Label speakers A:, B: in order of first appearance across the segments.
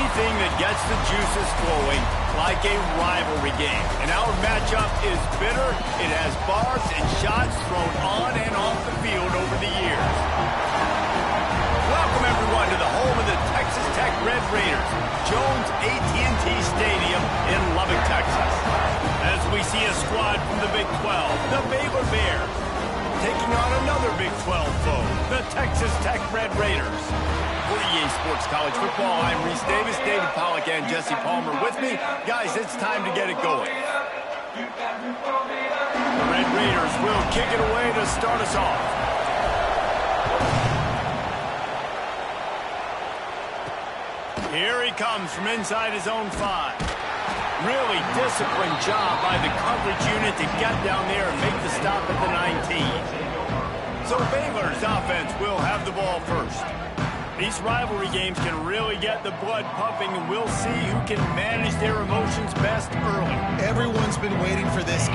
A: anything that gets the juices flowing, like a rivalry game. And our matchup is bitter. It has barbs and shots thrown on and off the field over the years. Welcome, everyone, to the home of the Texas Tech Red Raiders, Jones AT&T Stadium in Lubbock, Texas. As we see a squad from the Big 12, the Baylor Bears, taking on another Big 12 foe, the Texas Tech Red Raiders. For EA Sports College Football, I'm Reese Davis, David Pollack, and Jesse Palmer with me. Guys, it's time to get it going. The Red Raiders will kick it away to start us off. Here he comes from inside his own 5. Really disciplined job by the coverage unit to get down there and make the stop at the 19. So Baylor's offense will have the ball first. These rivalry games can really get the blood pumping, and we'll see who can manage their emotions best early.
B: Everyone's been waiting for this.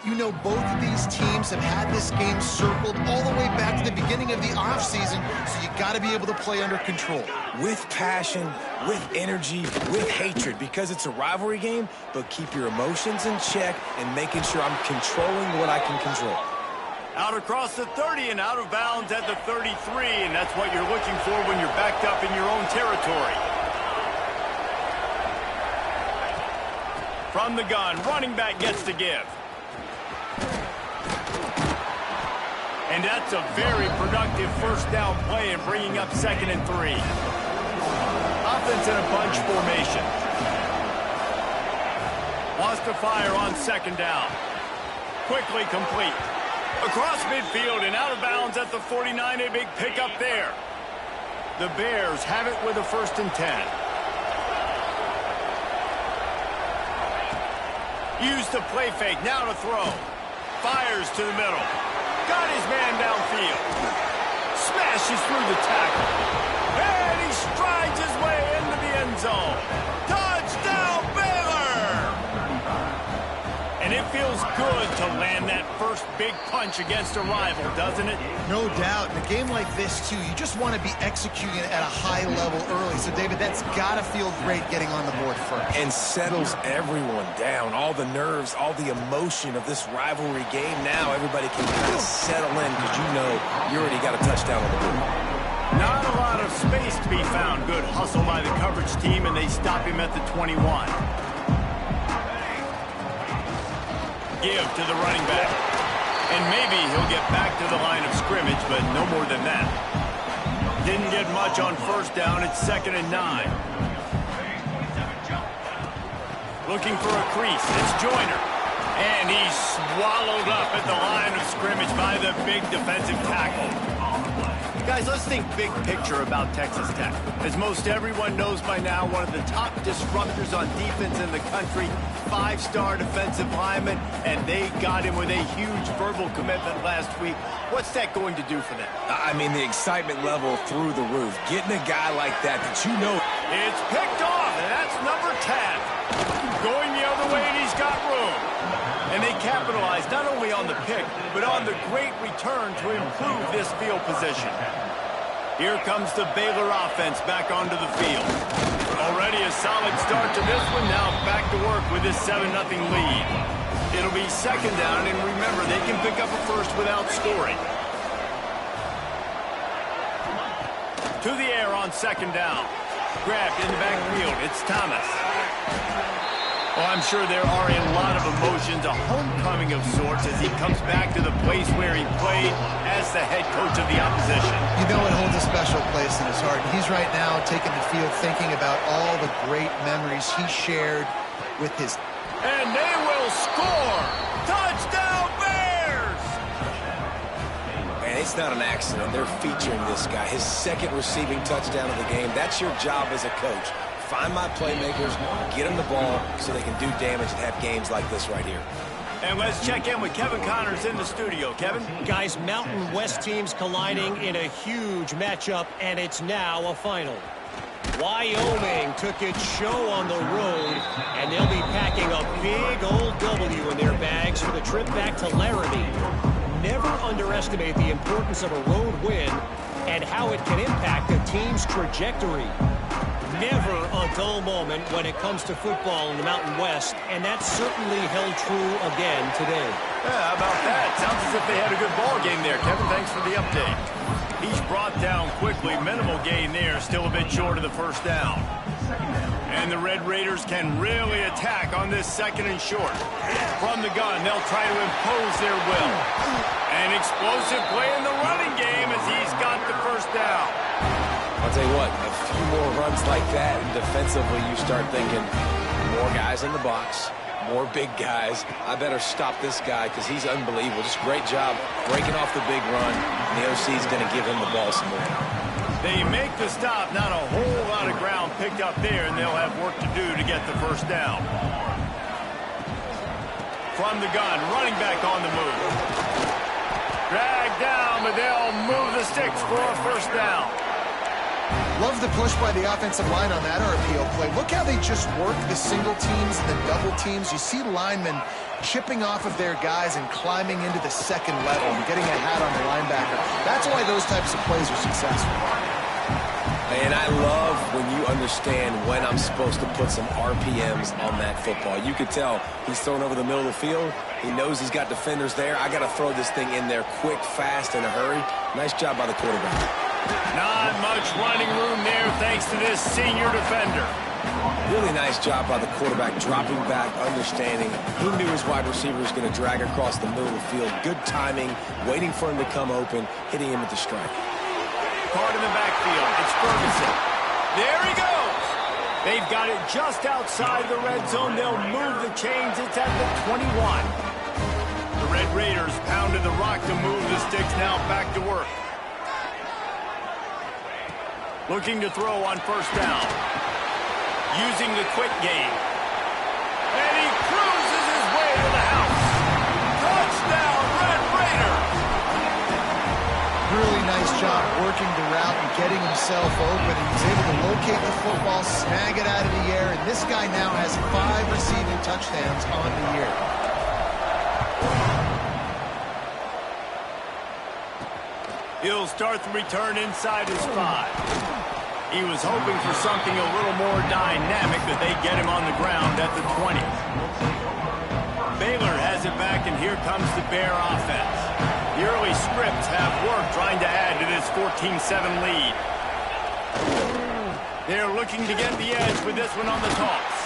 B: You know, both of these teams have had this game circled all the way back to the beginning of the offseason, so you got to be able to play under control.
C: With passion, with energy, with hatred, because it's a rivalry game, but keep your emotions in check and making sure I'm controlling what I can control.
A: Out across the 30 and out of bounds at the 33, and that's what you're looking for when you're backed up in your own territory. From the gun, running back gets to give. And that's a very productive first down play in bringing up 2nd and 3. Offense in a bunch formation. Lost to fire on 2nd down. Quickly complete. Across midfield and out of bounds at the 49, a big pickup there. The Bears have it with a 1st and 10. Used the play fake, now to throw. Fires to the middle. Got his man downfield. Smashes through the tackle. And he strides his way into the end zone. Touchdown, Baylor! And it feels good to land that first big punch against a rival, doesn't it?
B: No doubt. In a game like this, too, you just want to be executing at a high level early. So, David, that's got to feel great getting on the board first.
C: And settles everyone down. All the nerves, all the emotion of this rivalry game. Now everybody can kind of settle in because you know you already got a touchdown on the board.
A: Not a lot of space to be found. Good hustle by the coverage team, and they stop him at the 21. Give to the running back. And maybe he'll get back to the line of scrimmage, but no more than that. Didn't get much on first down. It's 2nd and 9. Looking for a crease. It's Joyner. And he's swallowed up at the line of scrimmage by the big defensive tackle. Guys, let's think big picture about Texas Tech. As most everyone knows by now, one of the top disruptors on defense in the country, 5-star defensive lineman, and they got him with a huge verbal commitment last week. What's that going to do for them?
C: I mean, the excitement level through the roof. Getting a guy like that you know.
A: It's picked off, and that's number 10. Going the other way, and he's got room. And they capitalized not only on the pick, but on the great return to improve this field position. Here comes the Baylor offense back onto the field. Already a solid start to this one. Now back to work with this 7-0 lead. It'll be 2nd down, and remember, they can pick up a first without scoring. To the air on 2nd down. Grabbed in the backfield. It's Thomas. Well, I'm sure there are a lot of emotions, a homecoming of sorts as he comes back to the place where he played as the head coach of the opposition.
B: You know it holds a special place in his heart. He's right now taking the field thinking about all the great memories he shared with his...
A: And they will score! Touchdown Bears!
C: And it's not an accident. They're featuring this guy. His 2nd receiving touchdown of the game. That's your job as a coach. Find my playmakers, get them the ball so they can do damage and have games like this right here.
A: And let's check in with Kevin Connors in the studio. Kevin?
D: Guys, Mountain West teams colliding in a huge matchup, and it's now a final. Wyoming took its show on the road, and they'll be packing a big old W in their bags for the trip back to Laramie. Never underestimate the importance of a road win and how it can impact a team's trajectory. Never a dull moment when it comes to football in the Mountain West, and that certainly held true again today.
A: Yeah, how about that? Sounds as if they had a good ball game there. Kevin, thanks for the update. He's brought down quickly. Minimal gain there, still a bit short of the first down. And the Red Raiders can really attack on this 2nd and short. From the gun, they'll try to impose their will. An explosive play in the running game as he's got the first down.
C: I'll tell you what, a few more runs like that, and defensively you start thinking, more guys in the box, more big guys. I better stop this guy because he's unbelievable. Just great job breaking off the big run, and the OC is going to give him the ball some more.
A: They make the stop, not a whole lot of ground picked up there, and they'll have work to do to get the first down. From the gun, running back on the move. Dragged down, but they'll move the sticks for a first down.
B: Love the push by the offensive line on that RPO play. Look how they just work the single teams and the double teams. You see linemen chipping off of their guys and climbing into the 2nd level and getting a hat on the linebacker. That's why those types of plays are successful.
C: And I love when you understand when I'm supposed to put some RPMs on that football. You could tell he's thrown over the middle of the field. He knows he's got defenders there. I got to throw this thing in there quick, fast, in a hurry. Nice job by the quarterback.
A: Not much running room there thanks to this senior defender.
C: Really nice job by the quarterback, dropping back, understanding. He knew his wide receiver was going to drag across the middle of the field. Good timing, waiting for him to come open, hitting him with the strike.
A: Card in the backfield. It's Ferguson. There he goes. They've got it just outside the red zone. They'll move the chains. It's at the 21. The Red Raiders pounded the rock to move the sticks. Now back to work. Looking to throw on first down. Using the quick game. And he cruises his way to the house. Touchdown, Red Raiders!
B: Really nice job working the route and getting himself open. And he's able to locate the football, snag it out of the air, and this guy now has 5 receiving touchdowns on the year.
A: He'll start the return inside his 5. He was hoping for something a little more dynamic, but they get him on the ground at the 20. Baylor has it back, and here comes the Bear offense. The early scripts have worked trying to add to this 14-7 lead. They're looking to get the edge with this one on the toss.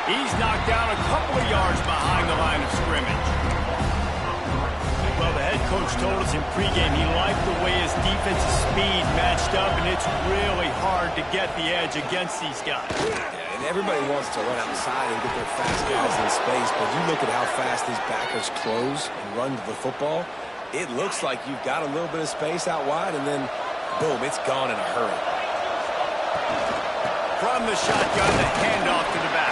A: He's knocked down a couple of yards behind the line of scrimmage. Well, the head coach told us in pregame he liked the way his defensive speed matched up, and it's really hard to get the edge against these guys.
C: Yeah, and everybody wants to run outside and get their fast guys in space, but you look at how fast these backers close and run to the football, it looks like you've got a little bit of space out wide, and then, boom, it's gone in a hurry.
A: From the shotgun, the handoff to the back.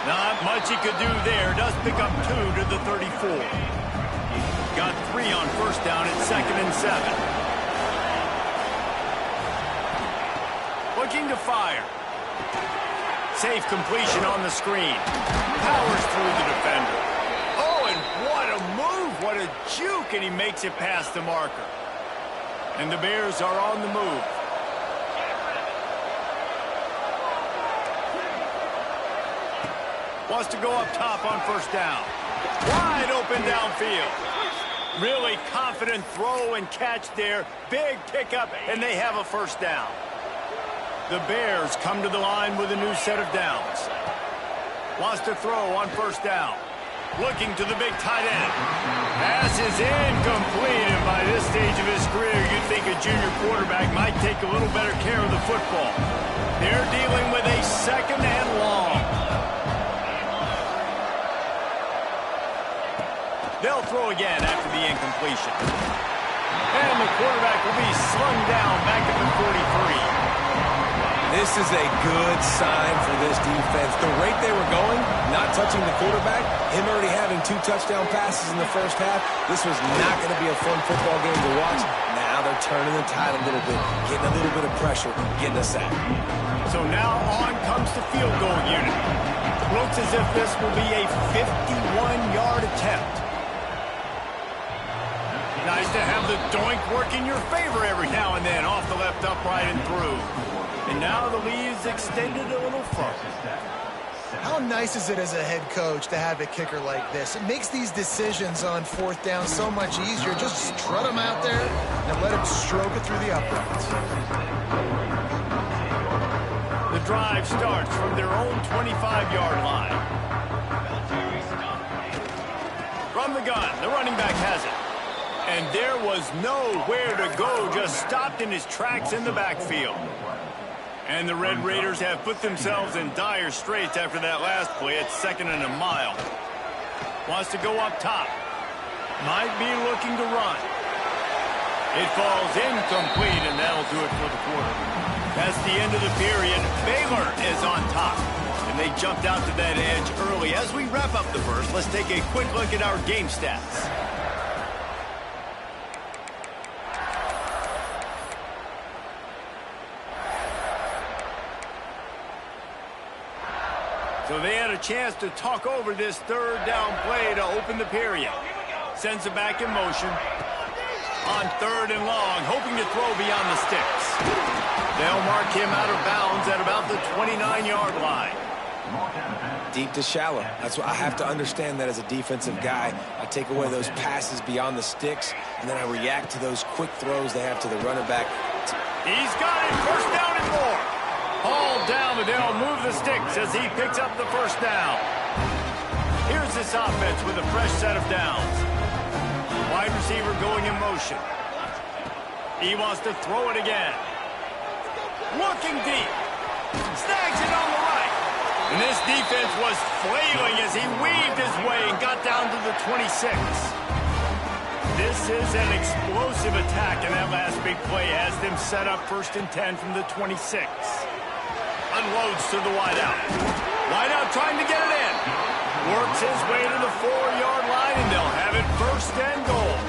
A: Not much he could do there. Does pick up 2 to the 34. Got 3 on first down at 2nd and 7. Looking to fire. Safe completion on the screen. Powers through the defender. Oh, and what a move. What a juke, and he makes it past the marker. And the Bears are on the move. Wants to go up top on first down. Wide open downfield. Really confident throw and catch there. Big pickup, and they have a first down. The Bears come to the line with a new set of downs. Wants to throw on first down. Looking to the big tight end. Pass is incomplete, and by this stage of his career, you'd think a junior quarterback might take a little better care of the football. They're dealing with a 2nd and long. They'll throw again after the incompletion. And the quarterback will be slung down back at the 43.
C: This is a good sign for this defense. The rate they were going, not touching the quarterback, him already having 2 touchdown passes in the first half, this was not going to be a fun football game to watch. Now they're turning the tide a little bit, getting a little bit of pressure, getting a sack.
A: So now on comes the field goal unit. Looks as if this will be a 51-yard attempt. Nice to have the doink work in your favor every now and then, off the left upright and through. And now the lead is extended a little further.
B: How nice is it as a head coach to have a kicker like this? It makes these decisions on 4th down so much easier. Just strut him out there and let him stroke it through the uprights.
A: The drive starts from their own 25-yard line. From the gun, the running back has it. And there was nowhere to go, just stopped in his tracks in the backfield. And the Red Raiders have put themselves in dire straits after that last play at 2nd and a mile. Wants to go up top. Might be looking to run. It falls incomplete, and that'll do it for the quarter. That's the end of the period. Baylor is on top. And they jumped out to that edge early. As we wrap up the first, let's take a quick look at our game stats. So they had a chance to talk over this 3rd down play to open the period. Sends it back in motion. On 3rd and long, hoping to throw beyond the sticks. They'll mark him out of bounds at about the 29-yard line.
C: Deep to shallow. That's what I have to understand that as a defensive guy. I take away those passes beyond the sticks, and then I react to those quick throws they have to the running back.
A: He's got it. First down and more. Hauled down, but they'll move the sticks as he picks up the first down. Here's this offense with a fresh set of downs. Wide receiver going in motion. He wants to throw it again. Looking deep. Snags it on the right. And this defense was flailing as he weaved his way and got down to the 26. This is an explosive attack, and that last big play has them set up 1st and 10 from the 26. Unloads to the wideout. Wideout trying to get it in. Works his way to the 4-yard line, and they'll have it 1st and goal.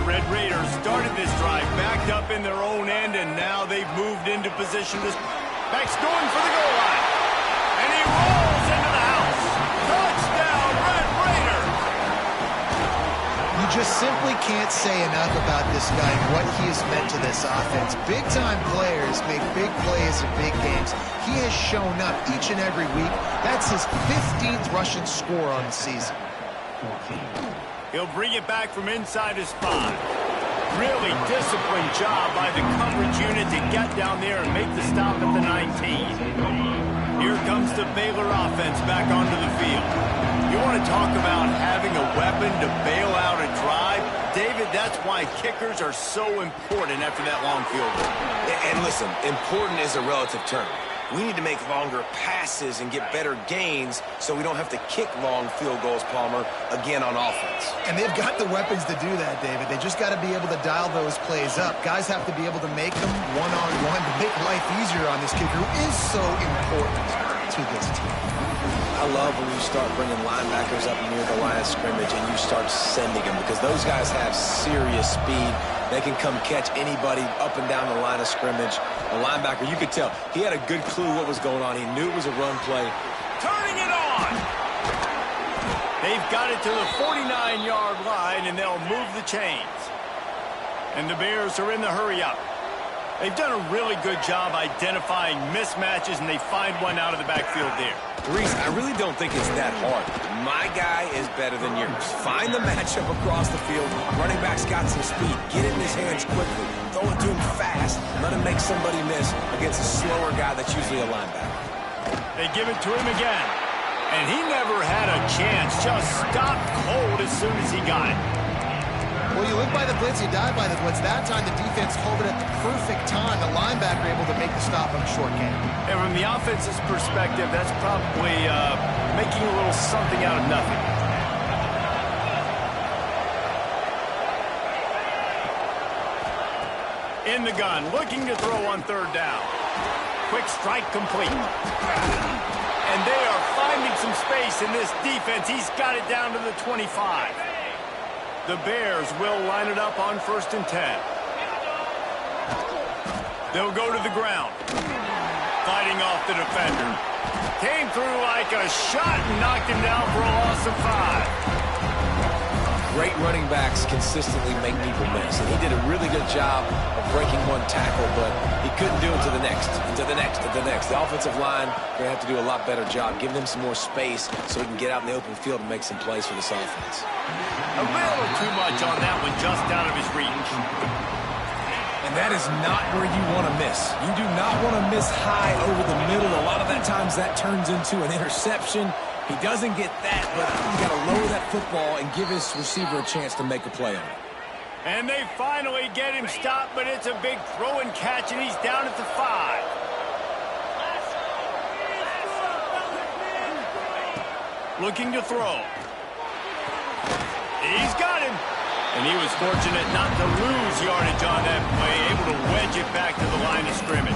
A: The Red Raiders started this drive backed up in their own end, and now they've moved into position. Back's going for the goal line. And he rolls into the house. Touchdown, Red Raiders!
B: You just simply can't say enough about this guy and what he has meant to this offense. Big-time players make big plays in big games. He has shown up each and every week. That's his 15th rushing score on the season.
A: He'll bring it back from inside his 5. Really disciplined job by the coverage unit to get down there and make the stop at the 19. Here comes the Baylor offense back onto the field. You want to talk about having a weapon to bail out a drive? David, that's why kickers are so important after that long field goal.
C: And listen, important is a relative term. We need to make longer passes and get better gains so we don't have to kick long field goals, Palmer, again on offense.
B: And they've got the weapons to do that, David. They just got to be able to dial those plays up. Guys have to be able to make them one-on-one to make life easier on this kicker who is so important to this team.
C: I love when you start bringing linebackers up near the line of scrimmage and you start sending them because those guys have serious speed. They can come catch anybody up and down the line of scrimmage. The linebacker, you could tell, he had a good clue what was going on. He knew it was a run play.
A: Turning it on! They've got it to the 49-yard line, and they'll move the chains. And the Bears are in the hurry-up. They've done a really good job identifying mismatches, and they find one out of the backfield there.
C: Reese, I really don't think it's that hard. My guy is better than yours. Find the matchup across the field. Running back's got some speed. Get it in his hands quickly. Throw it to him fast. Let him make somebody miss against a slower guy that's usually a linebacker.
A: They give it to him again. And he never had a chance. Just stopped cold as soon as he got it.
B: Well, you live by the blitz, you die by the blitz. That time, the defense called it at the perfect time. The linebacker able to make the stop on a short game.
A: And from the offense's perspective, that's probably making a little something out of nothing. In the gun, looking to throw on 3rd down. Quick strike complete. And they are finding some space in this defense. He's got it down to the 25. The Bears will line it up on 1st and 10. They'll go to the ground. Fighting off the defender. Came through like a shot and knocked him down for a loss of 5.
C: Great running backs consistently make people miss, and he did a really good job of breaking one tackle, but he couldn't do it to the next, and to the next, and to the next. The offensive line going to have to do a lot better job, giving them some more space so he can get out in the open field and make some plays for this offense.
A: A little too much on that one, just out of his reach.
C: And that is not where you want to miss. You do not want to miss high over the middle. A lot of that times that turns into an interception. He doesn't get that, but you got to lower that football and give his receiver a chance to make a play on it.
A: And they finally get him stopped, but it's a big throw and catch, and he's down at the 5. Looking to throw. He's got him. And he was fortunate not to lose yardage on that play, able to wedge it back to the line of scrimmage.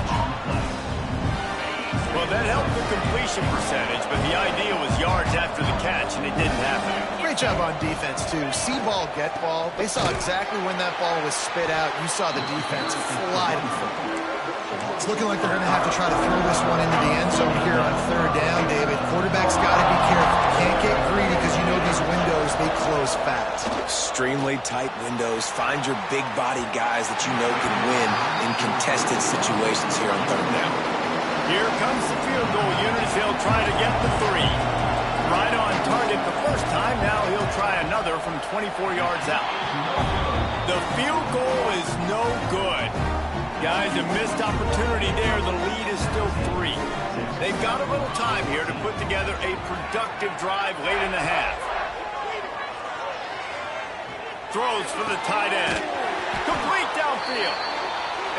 A: Well, that helped the completion percentage, but the idea was yards after the catch, and it didn't happen.
B: Great job on defense, too. See ball, get ball. They saw exactly when that ball was spit out. You saw the defense fly to the football. It's looking like they're going to have to try to throw this one into the end zone here on 3rd down, David. Quarterback's got to be careful. Can't get greedy because you know these windows, they close fast.
C: Extremely tight windows. Find your big-bodied guys that you know can win in contested situations here on 3rd down.
A: Here comes the field goal unit. He'll try to get the 3. Right on target the first time. Now he'll try another from 24 yards out. The field goal is no good. Guys, a missed opportunity there. The lead is still 3. They've got a little time here to put together a productive drive late in the half. Throws for the tight end. Complete downfield.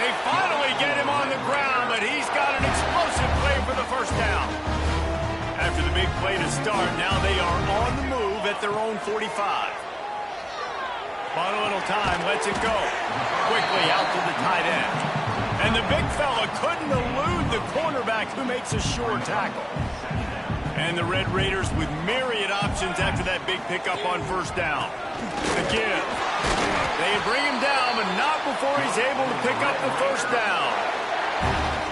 A: They finally get him on the ground, but he's got an explosive play for the 1st down. After the big play to start, now they are on the move at their own 45. Bought a little time, lets it go. Quickly out to the tight end. And the big fella couldn't elude the cornerback who makes a sure tackle. And the Red Raiders with myriad options after that big pickup on 1st down. Again. They bring him down, but not before he's able to pick up the 1st down.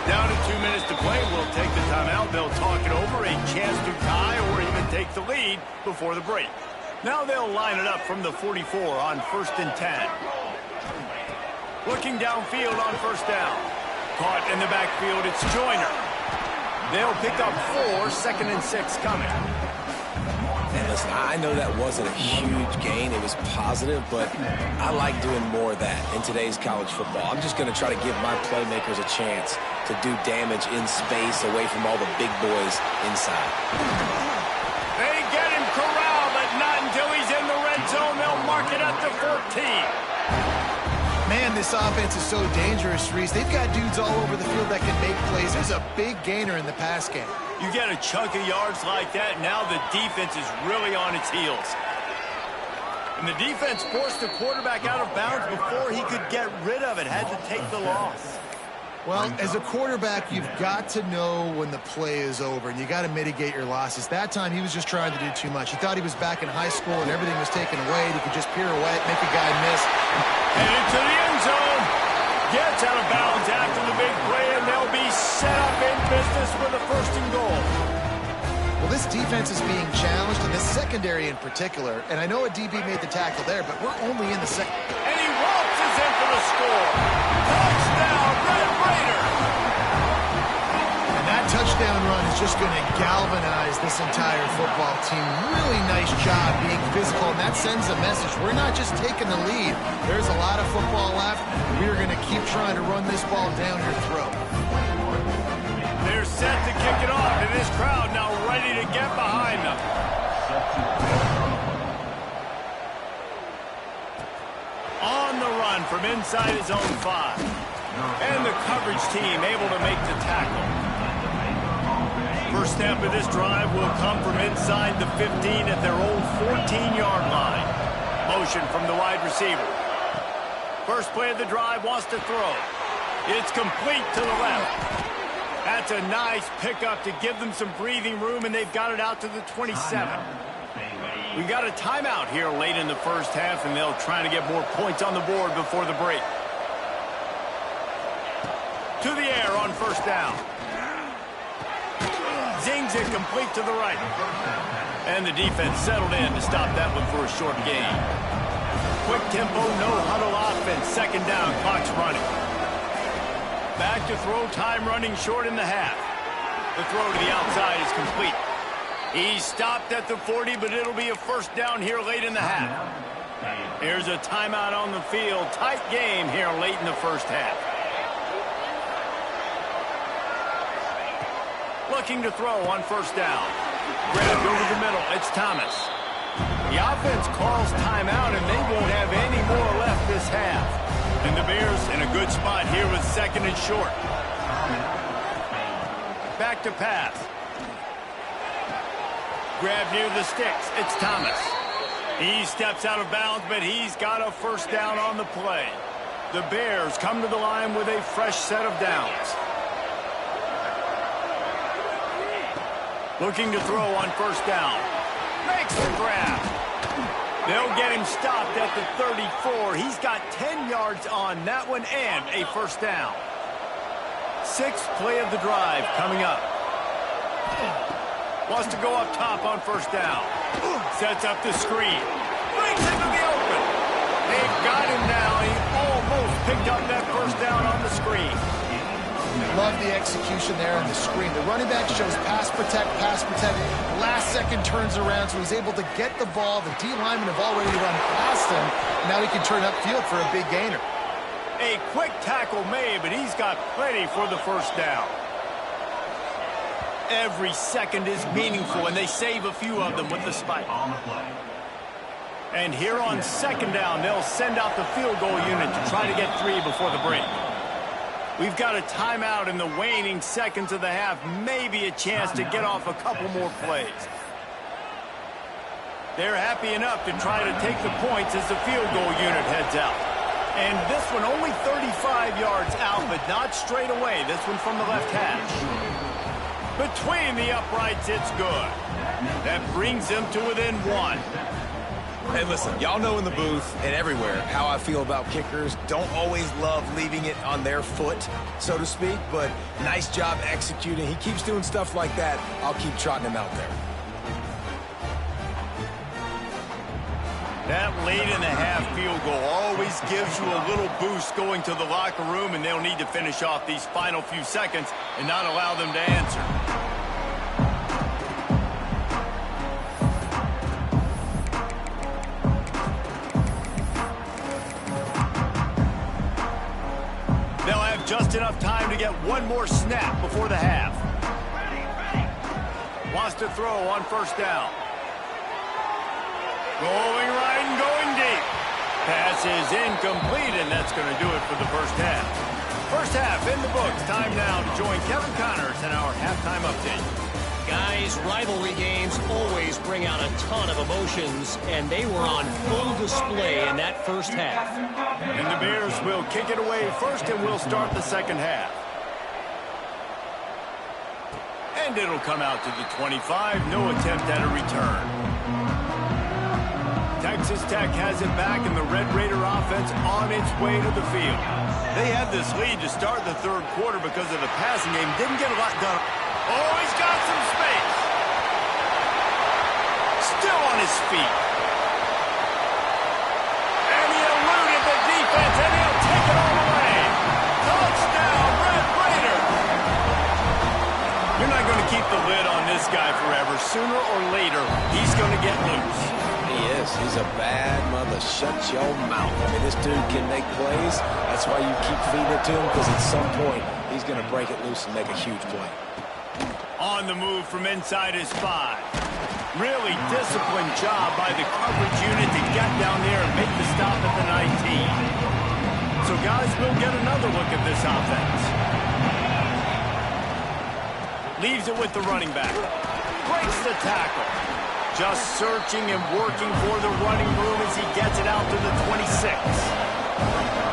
A: Down to 2 minutes to play. We'll take the timeout. They'll talk it over. A chance to tie or even take the lead before the break. Now they'll line it up from the 44 on 1st and 10. Looking downfield on 1st down. Caught in the backfield, it's Joyner. They'll pick up 4, 2nd and 6 coming.
C: And listen, I know that wasn't a huge gain. It was positive, but I like doing more of that in today's college football. I'm just going to try to give my playmakers a chance to do damage in space away from all the big boys inside.
A: They get him corralled, but not until he's in the red zone. They'll mark it at the 14.
B: Man, this offense is so dangerous, Reese. They've got dudes all over the field that can make plays. There's a big gainer in the pass game.
A: You get a chunk of yards like that, now the defense is really on its heels. And the defense forced the quarterback out of bounds before he could get rid of it, had to take the loss.
B: Well, as a quarterback, you've got to know when the play is over, and you got to mitigate your losses. That time, he was just trying to do too much. He thought he was back in high school, and everything was taken away. He could just pirouette, make a guy miss.
A: And into the end zone. Gets out of bounds after the big play, and they'll be set up in business with a 1st and goal.
B: Well, this defense is being challenged, and this secondary in particular. And I know a DB made the tackle there, but we're only in the second.
A: And he waltzes in for the score. Touchdown, Red Raider.
B: And that touchdown run is just going to galvanize this entire football team. Really nice job being physical, and that sends a message. We're not just taking the lead. There's a lot of football left. We are going to keep trying to run this ball down your throat.
A: They're set to kick it off, and this crowd now ready to get behind them. On the run from inside his own 5. And the coverage team able to make the tackle. First snap of this drive will come from inside the 15 at their own 14-yard line. Motion from the wide receiver. First play of the drive, wants to throw. It's complete to the left. That's a nice pickup to give them some breathing room, and they've got it out to the 27. We got a timeout here late in the first half, and they'll try to get more points on the board before the break. To the air on 1st down. Zings it complete to the right. And the defense settled in to stop that one for a short gain. Quick tempo, no huddle offense. 2nd down, clock's running. Back to throw, time running short in the half. The throw to the outside is complete. He's stopped at the 40, but it'll be a 1st down here late in the half. Here's a timeout on the field. Tight game here late in the first half. Looking to throw on 1st down. Grabbed over the middle. It's Thomas. The offense calls timeout, and they won't have any more left this half. And the Bears in a good spot here with 2nd and short. Back to pass. Grab near the sticks. It's Thomas. He steps out of bounds, but he's got a 1st down on the play. The Bears come to the line with a fresh set of downs. Looking to throw on 1st down. Makes the grab. They'll get him stopped at the 34. He's got 10 yards on that one and a 1st down. 6th play of the drive coming up. Wants to go up top on 1st down. Sets up the screen. Brings into the open. They've got him now. He almost picked up that 1st down on the screen.
B: Love the execution there on the screen. The running back shows pass protect, pass protect. Last second turns around, so he's able to get the ball. The D linemen have already run past him. Now he can turn upfield for a big gainer.
A: A quick tackle made, but he's got plenty for the 1st down. Every second is meaningful, and they save a few of them with the spike. And here on 2nd down, they'll send out the field goal unit to try to get 3 before the break. We've got a timeout in the waning seconds of the half. Maybe a chance to get off a couple more plays. They're happy enough to try to take the points as the field goal unit heads out. And this one only 35 yards out, but not straight away. This one from the left hash. Between the uprights, it's good. That brings them to within 1.
C: Hey, listen, y'all know in the booth and everywhere how I feel about kickers. Don't always love leaving it on their foot, so to speak, but nice job executing. He keeps doing stuff like that. I'll keep trotting him out there.
A: That late in the half field goal always gives you a little boost going to the locker room, and they'll need to finish off these final few seconds and not allow them to answer. They'll have just enough time to get one more snap before the half. Wants to throw on first down. Going right and going deep. Pass is incomplete, and that's going to do it for the first half. First half in the books. Time now to join Kevin Connors in our halftime update.
D: Guys, rivalry games always bring out a ton of emotions, and they were on full display in that first half.
A: And the Bears will kick it away first, and we'll start the second half. And it'll come out to the 25. No attempt at a return. Texas Tech has it back, and the Red Raider offense on its way to the field. They had this lead to start the third quarter because of the passing game. Didn't get a lot done. Oh, he's got some space. Still on his feet. And he eluded the defense, and he'll take it all the way. Touchdown, Red Raider. You're not going to keep the lid on this guy forever. Sooner or later, he's going to get loose.
C: He is. He's a bad mother. Shut your mouth. I mean, this dude can make plays. That's why you keep feeding it to him, because at some point, he's going to break it loose and make a huge play.
A: On the move from inside his 5. Really disciplined job by the coverage unit to get down there and make the stop at the 19. So, guys, we'll get another look at this offense. Leaves it with the running back. Breaks the tackle. Just searching and working for the running room as he gets it out to the 26.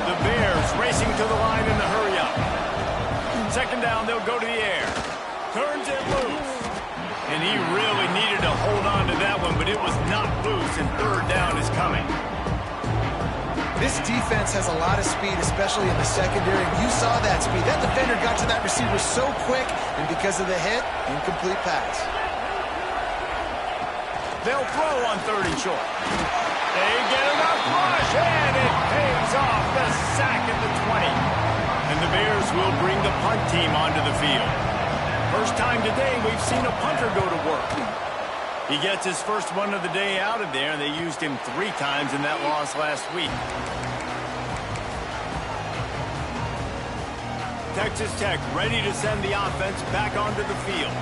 A: The Bears racing to the line in the hurry-up. Second down, they'll go to the air. Turns it loose. And he really needed to hold on to that one, but it was not loose, and third down is coming.
B: This defense has a lot of speed, especially in the secondary. You saw that speed. That defender got to that receiver so quick, and because of the hit, incomplete pass.
A: They'll throw on third and short. They get enough rush, and it pays off the sack at the 20. And the Bears will bring the punt team onto the field. First time today we've seen a punter go to work. He gets his first one of the day out of there, and they used him 3 times in that loss last week. Texas Tech ready to send the offense back onto the field.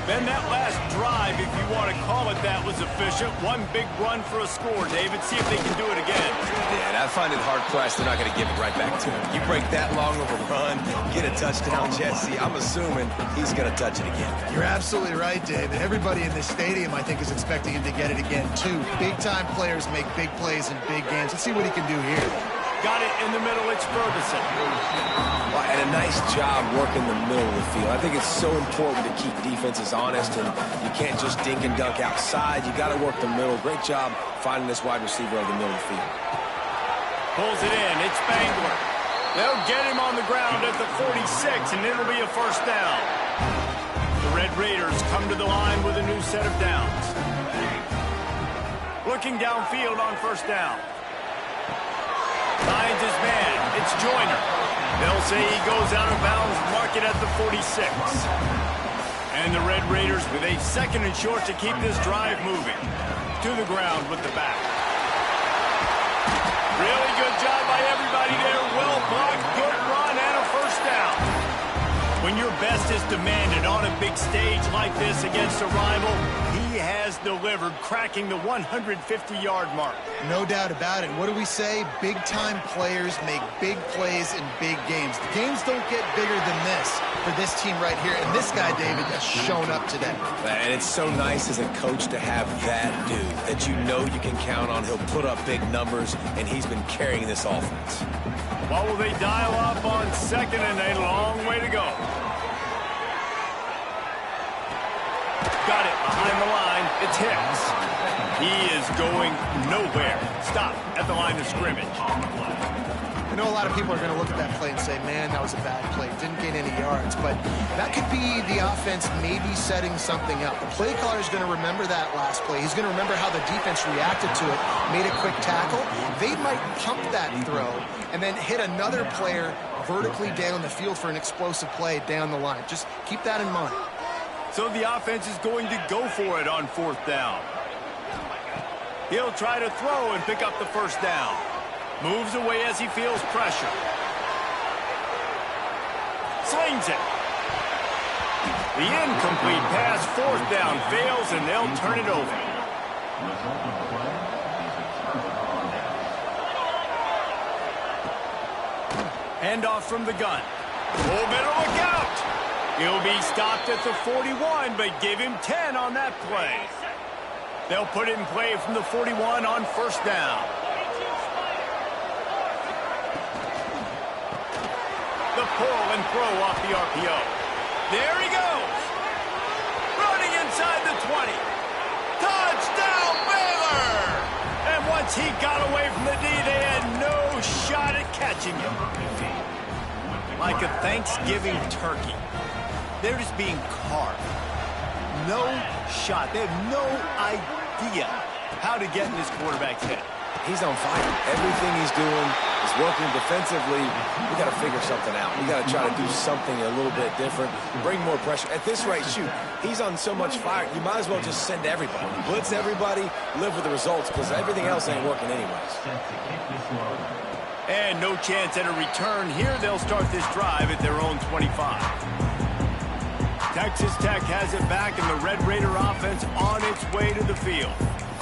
A: Then that last drive, if you want to call it that, was efficient. One big run for a score, David. See if they can do it again.
C: Yeah, and I find it hard-pressed they're not going to give it right back to him. You break that long of a run, get a touchdown, Jesse, I'm assuming he's going to touch it again.
B: You're absolutely right, David. Everybody in this stadium, I think, is expecting him to get it again, too. Big-time players make big plays in big games. Let's see what he can do here.
A: Got it in the middle. It's Ferguson.
C: Well, and a nice job working the middle of the field. I think it's so important to keep defenses honest, and you can't just dink and dunk outside. You got to work the middle. Great job finding this wide receiver over the middle of the field.
A: Pulls it in. It's Spangler. They'll get him on the ground at the 46, and it'll be a first down. The Red Raiders come to the line with a new set of downs. Looking downfield on first down. Finds his man. It's Joyner. They'll say he goes out of bounds, mark it at the 46. And the Red Raiders with a second and short to keep this drive moving. To the ground with the back. Really good job by everybody there. Well blocked, good run, and a first down. When your best is demanded on a big stage like this against a rival, he has delivered, cracking the 150-yard mark.
B: No doubt about it. What do we say? Big-time players make big plays in big games. The games don't get bigger than this for this team right here. And this guy, David, has shown up today.
C: And it's so nice as a coach to have that dude that you know you can count on. He'll put up big numbers, and he's been carrying this offense.
A: What will they dial up on second, and a long way to go. Got it behind the line. It's Hicks. He is going nowhere. Stop at the line of scrimmage.
B: I know a lot of people are going to look at that play and say, man, that was a bad play. Didn't gain any yards. But that could be the offense maybe setting something up. The play caller is going to remember that last play. He's going to remember how the defense reacted to it, made a quick tackle. They might pump that throw and then hit another player vertically down the field for an explosive play down the line. Just keep that in mind.
A: So the offense is going to go for it on 4th down. He'll try to throw and pick up the first down. Moves away as he feels pressure. Slings it. The incomplete pass, 4th down, fails, and they'll turn it over. Handoff from the gun. Oh, better look out. He'll be stopped at the 41, but give him 10 on that play. They'll put it in play from the 41 on 1st down. The pull and throw off the RPO. There he goes. Running inside the 20. Touchdown, Baylor! And once he got away from the D, they had no shot at catching him. Like a Thanksgiving turkey. They're just being carved. No shot. They have no idea how to get in this quarterback's head.
C: He's on fire. Everything he's doing is working defensively. We got to figure something out. We got to try to do something a little bit different, bring more pressure. At this rate, shoot, he's on so much fire, you might as well just send everybody. Blitz everybody, live with the results, because everything else ain't working anyways.
A: And no chance at a return here. They'll start this drive at their own 25. Texas Tech has it back, and the Red Raider offense on its way to the field.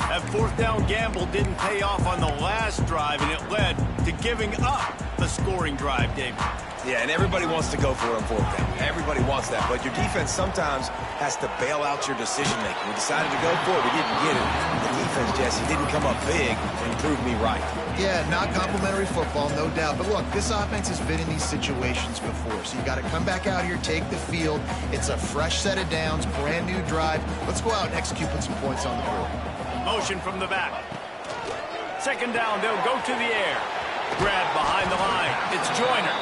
A: That 4th down gamble didn't pay off on the last drive, and it led to giving up a scoring drive, David.
C: Yeah, and everybody wants to go for it on 4th down. Everybody wants that, but your defense sometimes has to bail out your decision-making. We decided to go for it. We didn't get it. The defense, Jesse, didn't come up big and prove me right.
B: Yeah, not complimentary football, no doubt. But look, this offense has been in these situations before, so you got to come back out here, take the field. It's a fresh set of downs, brand new drive. Let's go out and execute, put some points on the board.
A: Motion from the back. 2nd down, they'll go to the air. Grab behind the line. It's Joyner.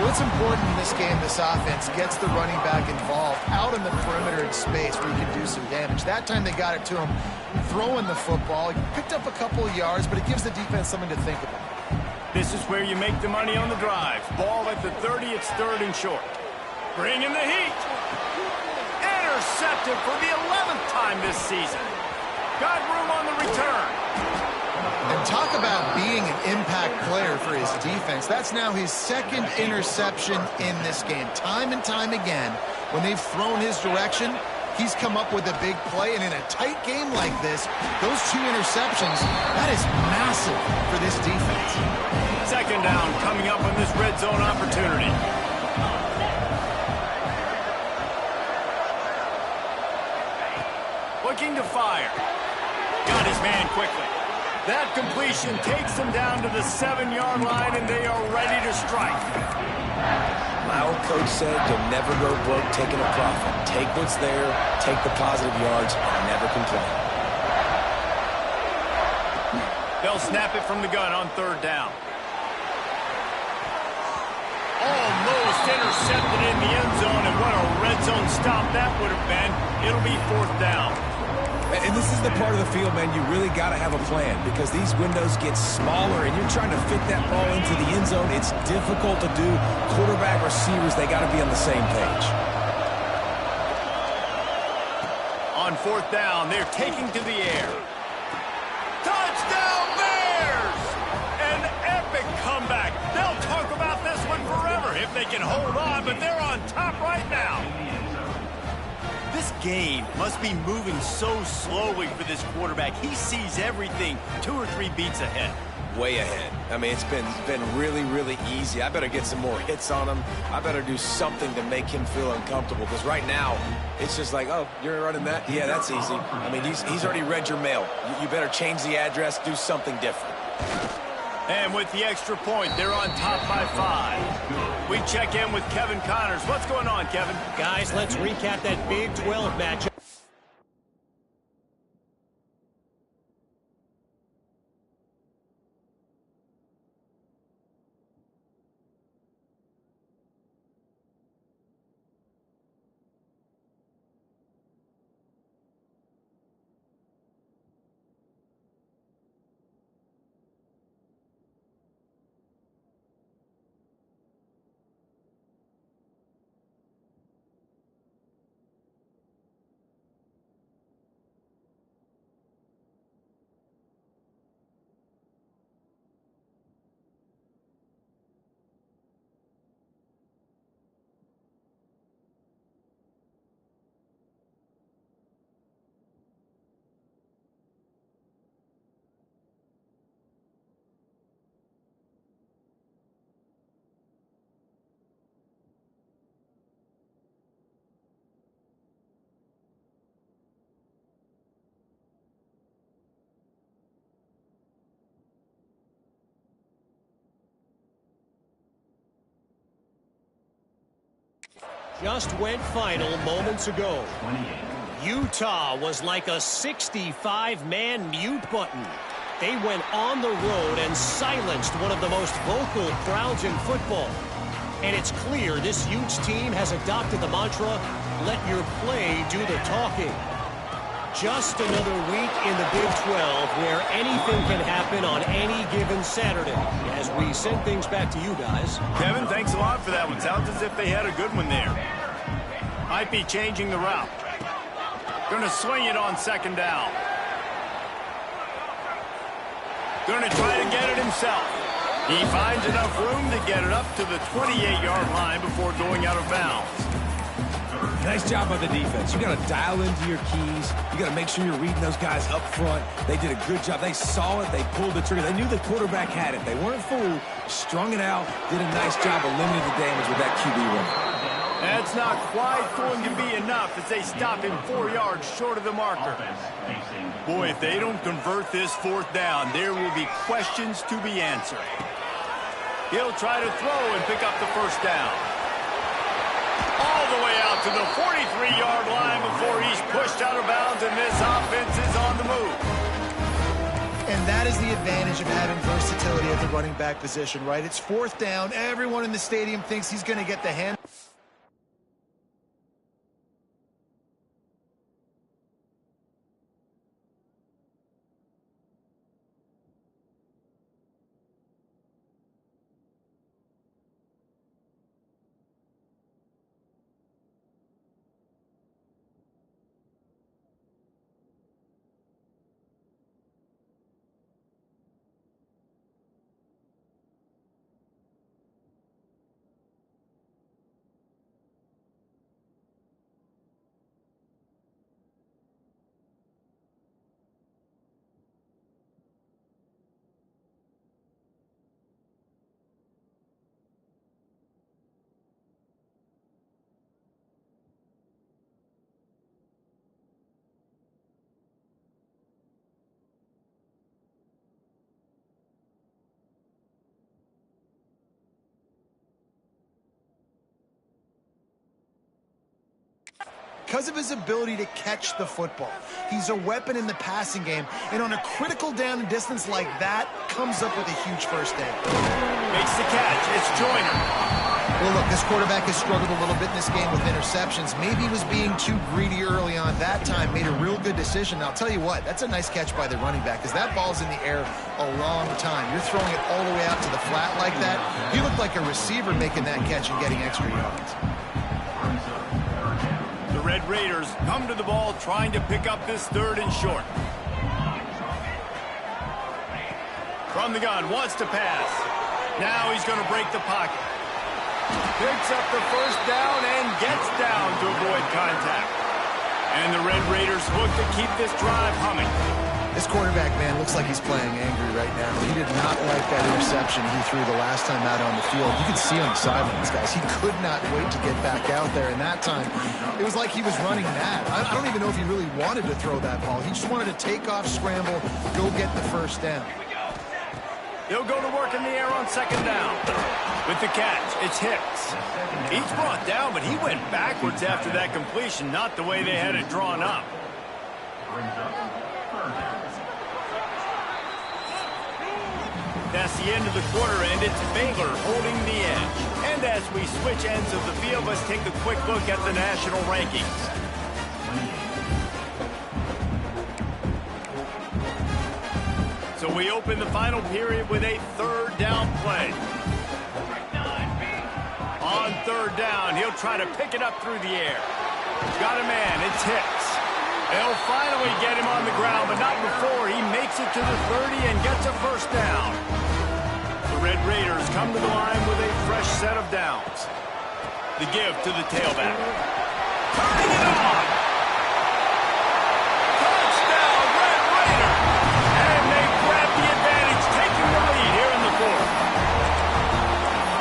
B: What's important in this game, this offense gets the running back involved out in the perimeter in space where you can do some damage. That time they got it to him throwing the football. He picked up a couple of yards, but it gives the defense something to think about.
A: This is where you make the money on the drive. Ball at the 30, it's 3rd and short. Bring in the heat. Intercepted for the 11th time this season. Got room on the return.
B: And talk about being an impact player for his defense. That's now his 2nd interception in this game. Time and time again, when they've thrown his direction, he's come up with a big play. And in a tight game like this, those 2 interceptions, that is massive for this defense.
A: 2nd down coming up on this red zone opportunity. Looking to fire. Got his man quickly. That completion takes them down to the 7-yard line, and they are ready to strike.
C: My old coach said you'll never go broke taking a profit. Take what's there, take the positive yards, and never complain.
A: They'll snap it from the gun on 3rd down. Almost intercepted in the end zone, and what a red zone stop that would have been. It'll be 4th down.
C: And this is the part of the field, man, you really got to have a plan because these windows get smaller and you're trying to fit that ball into the end zone. It's difficult to do. Quarterback, receivers, they got to be on the same page.
A: On 4th down, they're taking to the air. Touchdown, Bears! An epic comeback. They'll talk about this one forever if they can hold on, but they're on top right now. This game must be moving so slowly for this quarterback. He sees everything 2 or 3 beats ahead.
C: Way ahead. I mean, it's been really, really easy. I better get some more hits on him. I better do something to make him feel uncomfortable because right now, it's just like, oh, you're running that? Yeah, that's easy. I mean, he's already read your mail. You better change the address, do something different.
A: And with the extra point, they're on top by 5. We check in with Kevin Connors. What's going on, Kevin?
D: Guys, let's recap that Big 12 matchup. Just went final moments ago. Utah was like a 65-man mute button. They went on the road and silenced one of the most vocal crowds in football. And it's clear this huge team has adopted the mantra, let your play do the talking. Just another week in the Big 12 where anything can happen on any given Saturday. As we send things back to you guys.
A: Kevin, thanks a lot for that one. Sounds as if they had a good one there. Might be changing the route. Going to swing it on second down. Going to try to get it himself. He finds enough room to get it up to the 28-yard line before going out of bounds.
C: Nice job by the defense. You got to dial into your keys. You got to make sure you're reading those guys up front. They did a good job. They saw it. They pulled the trigger. They knew the quarterback had it. They weren't fooled. Strung it out. Did a nice job of limiting the damage with that QB run.
A: That's not quite going to be enough as they stop him 4 yards short of the marker. Boy, if they don't convert this fourth down, there will be questions to be answered. He'll try to throw and pick up the first down. All the way out to the 43-yard line before he's pushed out of bounds, and this offense is on the move.
B: And that is the advantage of having versatility at the running back position, right? It's fourth down. Everyone in the stadium thinks he's going to get the hand. Because of his ability to catch the football. He's a weapon in the passing game, and on a critical down and distance like that, comes up with a huge first down.
A: Makes the catch. It's Joyner.
B: Well, look, this quarterback has struggled a little bit in this game with interceptions. Maybe he was being too greedy early on that time, made a real good decision. Now, I'll tell you what, that's a nice catch by the running back, because that ball's in the air a long time. You're throwing it all the way out to the flat like that. He looked like a receiver making that catch and getting extra yards.
A: The Red Raiders come to the ball trying to pick up this third and short. From the gun, wants to pass. Now he's going to break the pocket. Picks up the first down and gets down to avoid contact. And the Red Raiders look to keep this drive humming.
B: This quarterback, man, looks like he's playing angry right now. He did not like that interception he threw the last time out on the field. You could see on the sidelines, guys. He could not wait to get back out there. And that time, it was like he was running mad. I don't even know if he really wanted to throw that ball. He just wanted to take off, scramble, go get the first down.
A: He'll go to work in the air on second down. With the catch, it's Hicks. He's brought down, but he went backwards after that completion, not the way they had it drawn up. That's the end of the quarter, and it's Baylor holding the edge. And as we switch ends of the field, let's take a quick look at the national rankings. So we open the final period with a third down play. On third down, he'll try to pick it up through the air. Got a man, it's Hicks. They'll finally get him on the ground, but not before he makes it to the 30 and gets a first down. The Red Raiders come to the line with a fresh set of downs. The give to the tailback. Turning it on! Touchdown, Red Raiders! And they grab the advantage, taking the lead here in the fourth.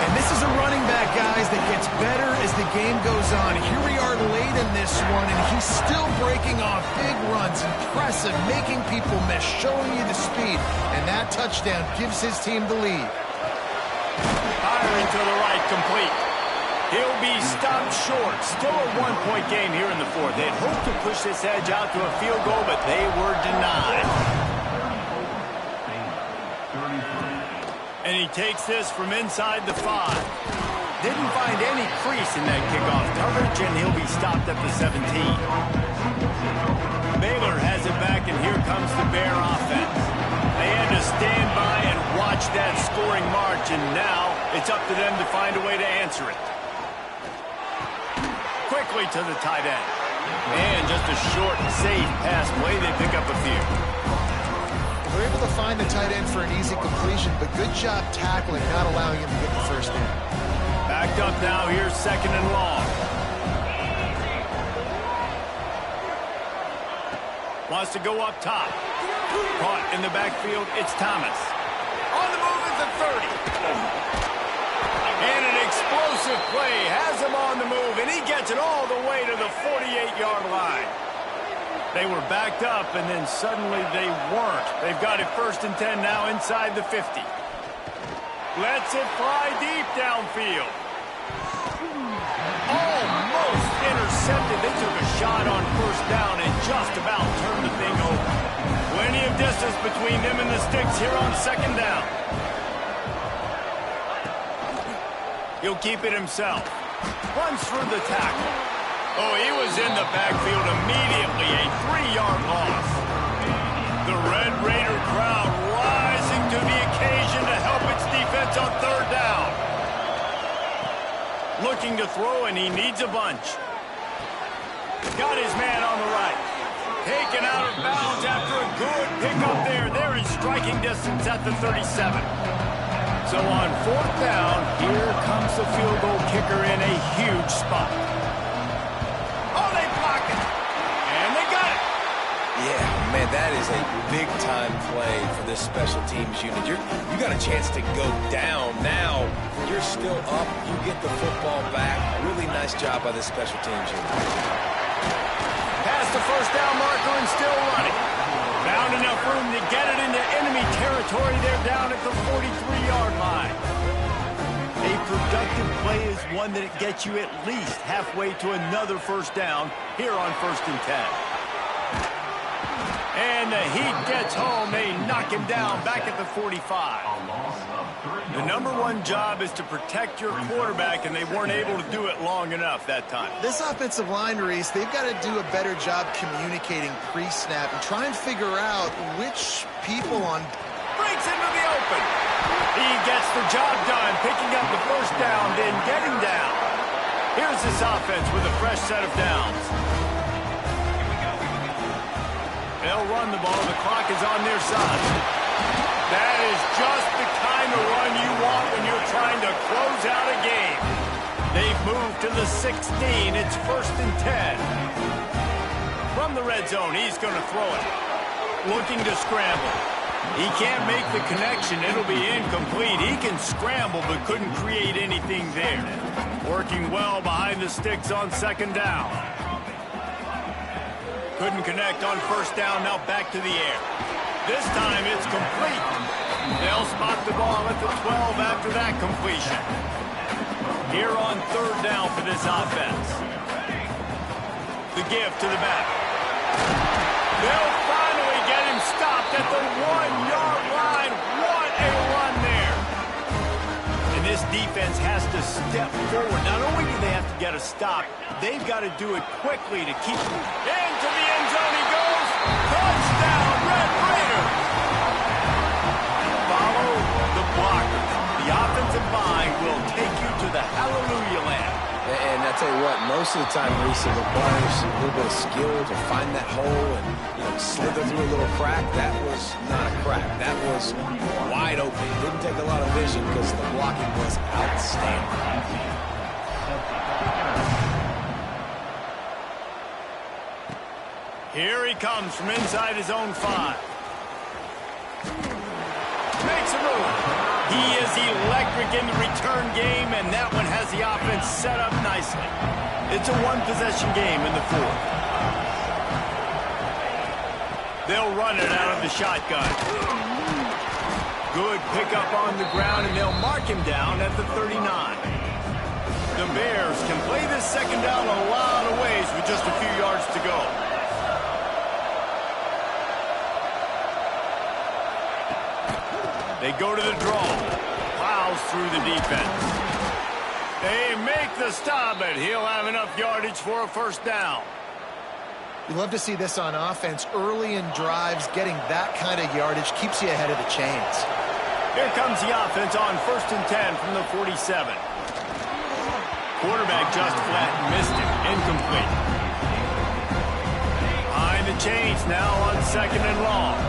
B: And this is a running back, guys, that gets better as the game goes on. Here we are late in this one, and he's still breaking off big runs. Impressive, making people miss, showing you the speed. And that touchdown gives his team the lead.
A: Firing to the right, complete. He'll be stopped short. Still a one-point game here in the fourth. They'd hoped to push this edge out to a field goal, but they were denied. And he takes this from inside the 5. Didn't find any crease in that kickoff coverage, and he'll be stopped at the 17. Baylor has it back, and here comes the Bear offense. They had to stand by and watch that scoring march, and now it's up to them to find a way to answer it. Quickly to the tight end. And just a short, safe pass play. They pick up a few.
B: They're able to find the tight end for an easy completion, but good job tackling, not allowing him to get the first down.
A: Backed up now. Here's second and long. Wants to go up top. Caught in the backfield. It's Thomas. On the move at the 30. And an explosive play has him on the move, and he gets it all the way to the 48-yard line. They were backed up, and then suddenly they weren't. They've got it first and 10 now inside the 50. Lets it fly deep downfield. Almost intercepted. They took a shot on first down and just about turned the thing over. Plenty of distance between them and the sticks here on second down. He'll keep it himself. Runs through the tackle. Oh, he was in the backfield immediately. A 3-yard loss. The Red Raider crowd rising to the occasion to help its defense on third down. Looking to throw, and he needs a bunch. Got his man on the right. Taken out of bounds after a good pickup there. They're in striking distance at the 37. So on fourth down, here comes the field goal kicker in a huge spot. Oh, they block it. And they got it.
C: Yeah, man, that is a big-time play for this special teams unit. You got a chance to go down. Now, you're still up. You get the football back. Really nice job by this special teams unit.
A: Past the first down marker and still running. Found enough room to get it into enemy territory. They're down at the 43-yard line. A productive play is one that gets you at least halfway to another first down here on first and 10. And the Heat gets home. They knock him down back at the 45. The number one job is to protect your quarterback, and they weren't able to do it long enough that time.
B: This offensive line, Reese, they've got to do a better job communicating pre-snap and try and figure out which people on...
A: Breaks into the open. He gets the job done, picking up the first down, then getting down. Here's this offense with a fresh set of downs. They'll run the ball. The clock is on their side. That is just the kind of run you want when you're trying to close out a game. They've moved to the 16. It's first and 10. From the red zone, he's going to throw it. Looking to scramble. He can't make the connection. It'll be incomplete. He can scramble but couldn't create anything there. Working well behind the sticks on second down. Couldn't connect on first down. Now back to the air. This time it's complete. They'll spot the ball at the 12 after that completion. Here on third down for this offense. The give to the back. They'll finally get him stopped at the 1-yard line. What a run there. And this defense has to step forward. Not only do they have to get a stop, they've got to do it quickly to keep him. Into the end zone he goes. Touchdown, Red Raiders. Follow the blocker. The offensive line will take you to the hallelujah land.
C: And I tell you what, most of the time, Reese, it requires a little bit of skill to find that hole and slither through a little crack. That was not a crack. That was wide open. Didn't take a lot of vision because the blocking was outstanding.
A: Here he comes from inside his own 5. Makes a move. He is electric in the return game, and that one has the offense set up nicely. It's a one-possession game in the fourth. They'll run it out of the shotgun. Good pickup on the ground, and they'll mark him down at the 39. The Bears can play this second down a lot of ways with just a few yards to go. They go to the draw. Plows through the defense. They make the stop, but he'll have enough yardage for a first down.
B: You love to see this on offense. Early in drives, getting that kind of yardage keeps you ahead of the chains.
A: Here comes the offense on 1st and 10 from the 47. Quarterback just flat missed it. Incomplete. Behind the chains now on 2nd and long.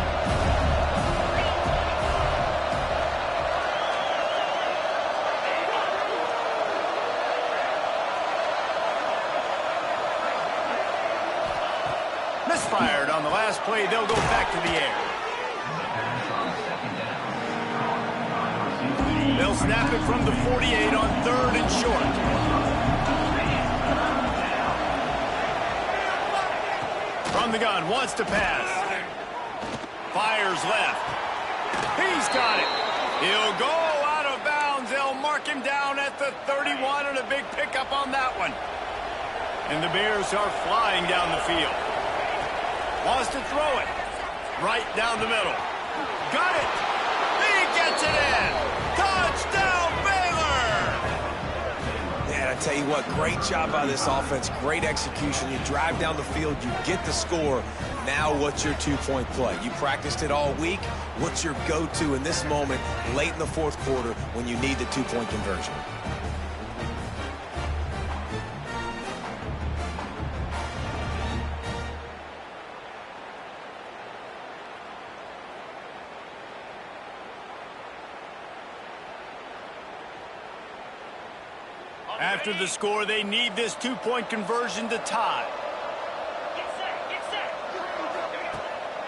A: Misfired on the last play. They'll go back to the air. They'll snap it from the 48 on 3rd and short. From the gun, wants to pass. Fires left. He's got it. He'll go out of bounds. They'll mark him down at the 31, and a big pickup on that one. And the Bears are flying down the field. Wants to throw it. Right down the middle. Got it. He gets it in. Touchdown, Baylor!
C: Man, I tell you what, great job by this offense. Great execution. You drive down the field, you get the score. Now what's your two-point play? You practiced it all week. What's your go-to in this moment late in the 4th quarter when you need the two-point conversion?
A: After the score, they need this two-point conversion to tie.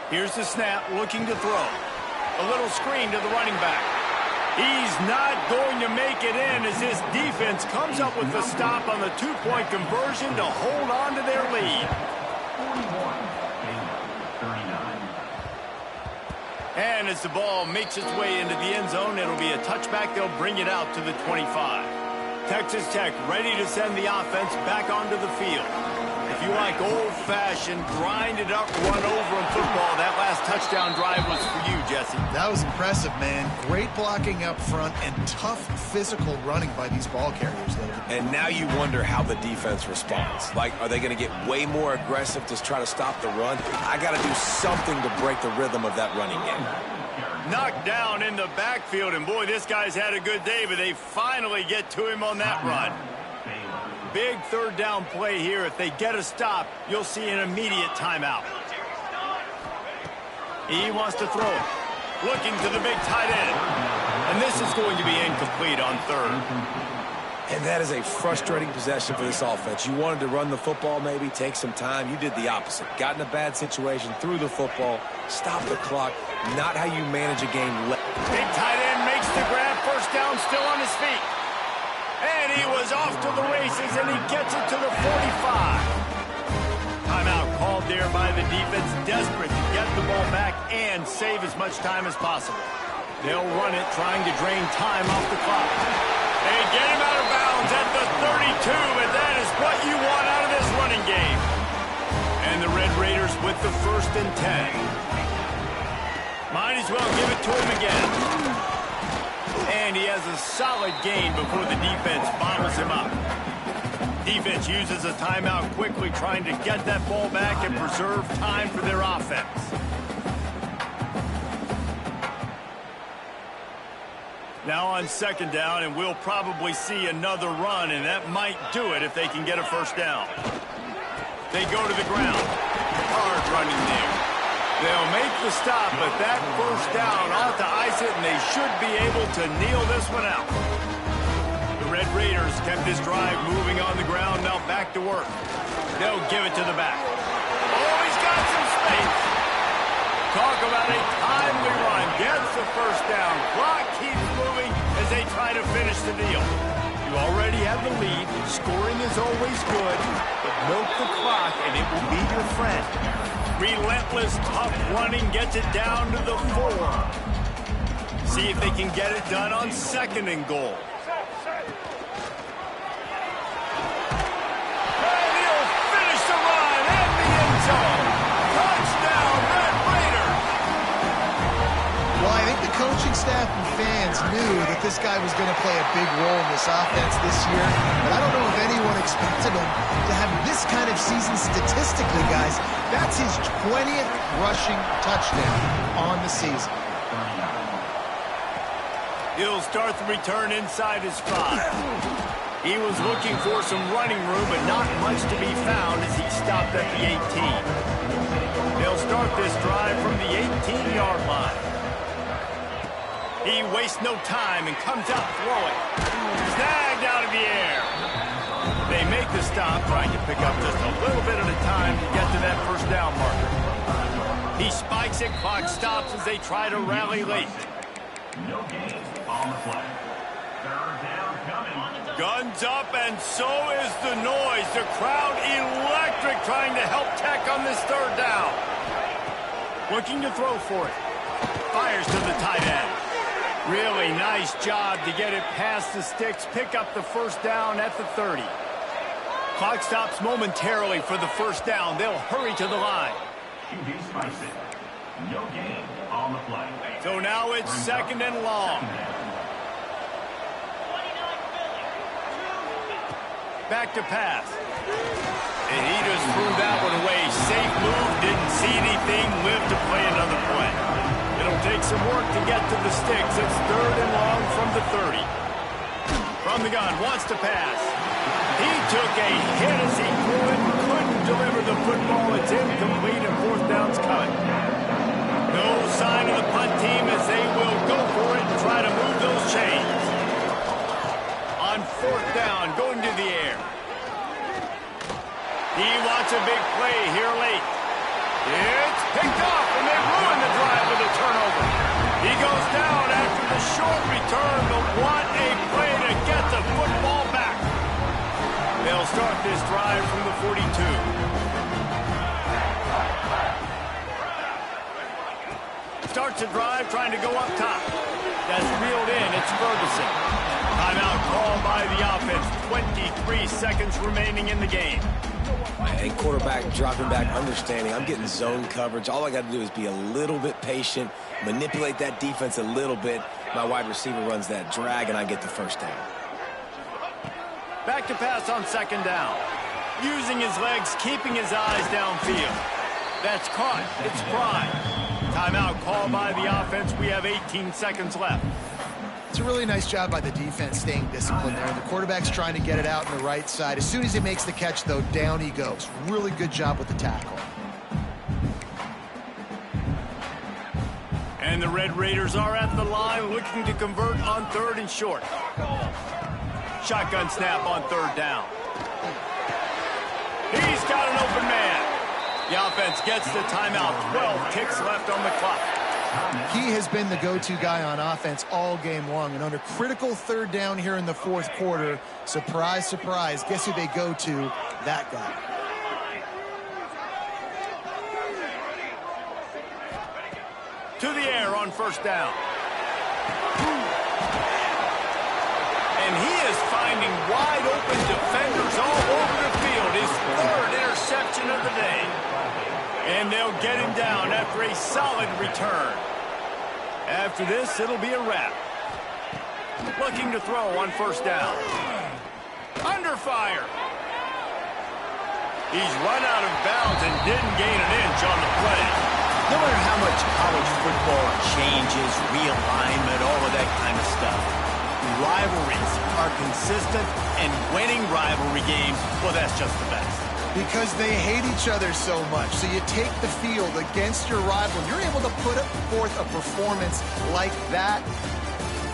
A: Here's the snap, looking to throw. A little screen to the running back. He's not going to make it in as this defense comes up with the stop on the two-point conversion to hold on to their lead. And as the ball makes its way into the end zone, it'll be a touchback. They'll bring it out to the 25. Texas Tech ready to send the offense back onto the field. If you like old-fashioned, grind-it-up, run-over in football, that last touchdown drive was for you, Jesse.
B: That was impressive, man. Great blocking up front and tough physical running by these ball carriers, though.
C: And now you wonder how the defense responds. Like, are they going to get way more aggressive to try to stop the run? I got to do something to break the rhythm of that running game.
A: Knocked down in the backfield, and boy, this guy's had a good day, but they finally get to him on that run. Big 3rd down play here. If they get a stop, you'll see an immediate timeout. He wants to throw it. Looking to the big tight end. And this is going to be incomplete on 3rd.
C: And that is a frustrating possession for this offense. You wanted to run the football, maybe take some time. You did the opposite. Got in a bad situation, threw the football, stopped the clock. Not how you manage a game.
A: Big tight end makes the grab. First down, still on his feet. And he was off to the races, and he gets it to the 45. Timeout called there by the defense, desperate to get the ball back and save as much time as possible. They'll run it, trying to drain time off the clock. They get him out of bounds at the 32, and that is what you want out of this running game. And the Red Raiders with the 1st and 10. Might as well give it to him again. And he has a solid gain before the defense bottles him up. Defense uses a timeout quickly, trying to get that ball back and preserve time for their offense. Now on 2nd down, and we'll probably see another run, and that might do it if they can get a first down. They go to the ground. Hard running there. They'll make the stop, but that first down ought to ice it, and they should be able to kneel this one out. The Red Raiders kept this drive moving on the ground, now back to work. They'll give it to the back. Oh, he's got some space. Talk about a timely run. Gets the first down. Clock keeps moving as they try to finish the deal. You already have the lead. Scoring is always good, but milk the clock, and it will be your friend. Relentless, tough running gets it down to the 4. See if they can get it done on 2nd and goal. so. Touchdown, Red Raiders!
B: Well, I think the coaching staff and fans knew that this guy was going to play a big role in this offense this year, but I don't know if anyone expected him to have this kind of season statistically, guys. That's his 20th rushing touchdown on the season.
A: He'll start the return inside his 5. He was looking for some running room, but not much to be found as he stopped at the 18. They'll start this drive from the 18-yard line. He wastes no time and comes out throwing. Snagged out of the air. They make the stop, trying to pick up just a little bit at a time to get to that first down marker. He spikes it, clock stops as they try to rally late.
E: No gain on the play. Third down coming.
A: Guns up, and so is the noise. The crowd electric, trying to help Tech on this third down. Looking to throw for it. Fires to the tight end. Really nice job to get it past the sticks, pick up the first down at the 30. Clock stops momentarily for the first down. They'll hurry to the line.
E: QB spikes it. No gain on the play.
A: So now it's second and long. Back to pass. And he just threw that one away. Safe move, didn't see anything, lived to play another play. It'll take some work to get to the sticks. It's third and long from the 30. From the gun, wants to pass. He took a hit as he threw it and couldn't deliver the football. It's incomplete and fourth down's cut. No sign of the punt team as they will go for it and try to move those chains. On fourth down, going to the air. He wants a big play here late. It's picked off, and they ruin the drive with a turnover. He goes down after the short return, but what a play to get the football back. They'll start this drive from the 42. Starts a drive trying to go up top. That's reeled in. It's Ferguson. Timeout called by the offense. 23 seconds remaining in the game.
C: Hey, quarterback dropping back, understanding. I'm getting zone coverage. All I got to do is be a little bit patient, manipulate that defense a little bit. My wide receiver runs that drag, and I get the first down.
A: Back to pass on second down. Using his legs, keeping his eyes downfield. That's caught. It's Prime. Timeout called by the offense. We have 18 seconds left.
B: It's a really nice job by the defense staying disciplined there. The quarterback's trying to get it out on the right side. As soon as he makes the catch, though, down he goes. Really good job with the tackle.
A: And the Red Raiders are at the line looking to convert on third and short. Shotgun snap on third down. He's got an open man. The offense gets the timeout. 12 ticks left on the clock.
B: He has been the go-to guy on offense all game long. And under critical third down here in the fourth quarter, surprise, surprise, guess who they go to? That guy.
A: To the air on first down. And he is finding wide open defenders all over the field. His third interception of the day. And they'll get him down after a solid return. After this, it'll be a wrap. Looking to throw on first down. Under fire. He's run out of bounds and didn't gain an inch on the play.
F: No matter how much college football changes, realignment, all of that kind of stuff, rivalries are consistent, and winning rivalry games, well, that's just the best.
B: Because they hate each other so much. So you take the field against your rival. You're able to put forth a performance like that.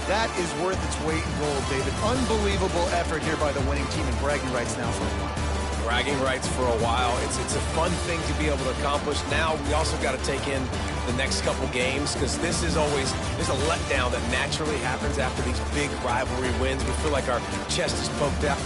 B: That is worth its weight in gold, David. Unbelievable effort here by the winning team, and bragging rights now for a while.
C: Bragging rights for a while. It's a fun thing to be able to accomplish. Now we also got to take in the next couple games, because this is always, there's a letdown that naturally happens after these big rivalry wins. We feel like our chest is poked out.